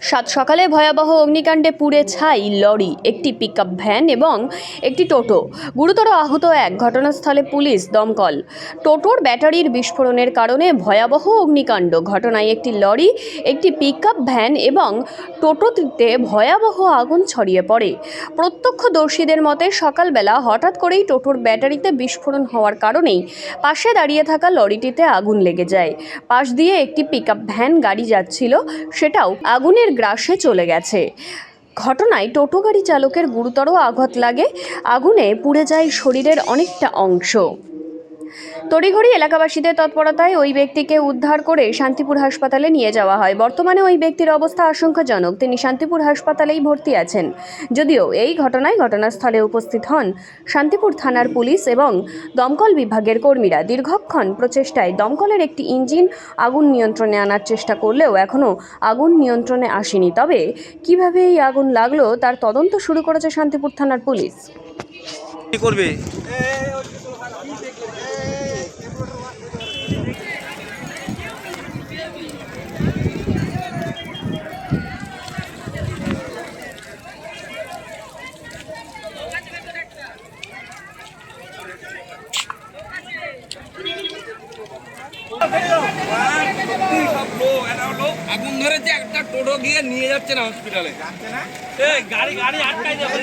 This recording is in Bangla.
সাত সকালে ভয়াবহ অগ্নিকাণ্ডে পুড়ে ছাই লরি, একটি পিকআপ ভ্যান এবং একটি টোটো। গুরুতর আহত এক। ঘটনাস্থলে পুলিশ, দমকল। টোটোর ব্যাটারির বিস্ফোরণের কারণে ভয়াবহ অগ্নিকাণ্ড। ঘটনায় একটি লরি, একটি পিকআপ ভ্যান এবং টোটোটিতে ভয়াবহ আগুন ছড়িয়ে পড়ে। প্রত্যক্ষদর্শীদের মতে সকালবেলা হঠাৎ করেই টোটোর ব্যাটারিতে বিস্ফোরণ হওয়ার কারণেই পাশে দাঁড়িয়ে থাকা লরিটিতে আগুন লেগে যায়। পাশ দিয়ে একটি পিকআপ ভ্যান গাড়ি যাচ্ছিল, সেটাও আগুনের গ্রাসে চলে গেছে। ঘটনায় টোটো গাড়ি চালকের গুরুতর আঘাত লাগে। আগুনে পুড়ে যায় শরীরের অনেকটা অংশ। তড়িঘড়ি এলাকাবাসীদের তৎপরতায় ওই ব্যক্তিকে উদ্ধার করে শান্তিপুর হাসপাতালে নিয়ে যাওয়া হয়। বর্তমানে ওই ব্যক্তির অবস্থা আশঙ্কাজনক। তিনি শান্তিপুর হাসপাতালেই ভর্তি আছেন। যদিও এই ঘটনায় ঘটনাস্থলে উপস্থিত হন শান্তিপুর থানার পুলিশ এবং দমকল বিভাগের কর্মীরা। দীর্ঘক্ষণ প্রচেষ্টায় দমকলের একটি ইঞ্জিন আগুন নিয়ন্ত্রণে আনার চেষ্টা করলেও এখনও আগুন নিয়ন্ত্রণে আসেনি। তবে কিভাবে এই আগুন লাগলো তার তদন্ত শুরু করেছে শান্তিপুর থানার পুলিশ। কি করবে? আগুন ধরেছে, একটা টোটো গিয়ে নিয়ে যাচ্ছে না হসপিটালে। গাড়ি গাড়ি আটকাই যাবে।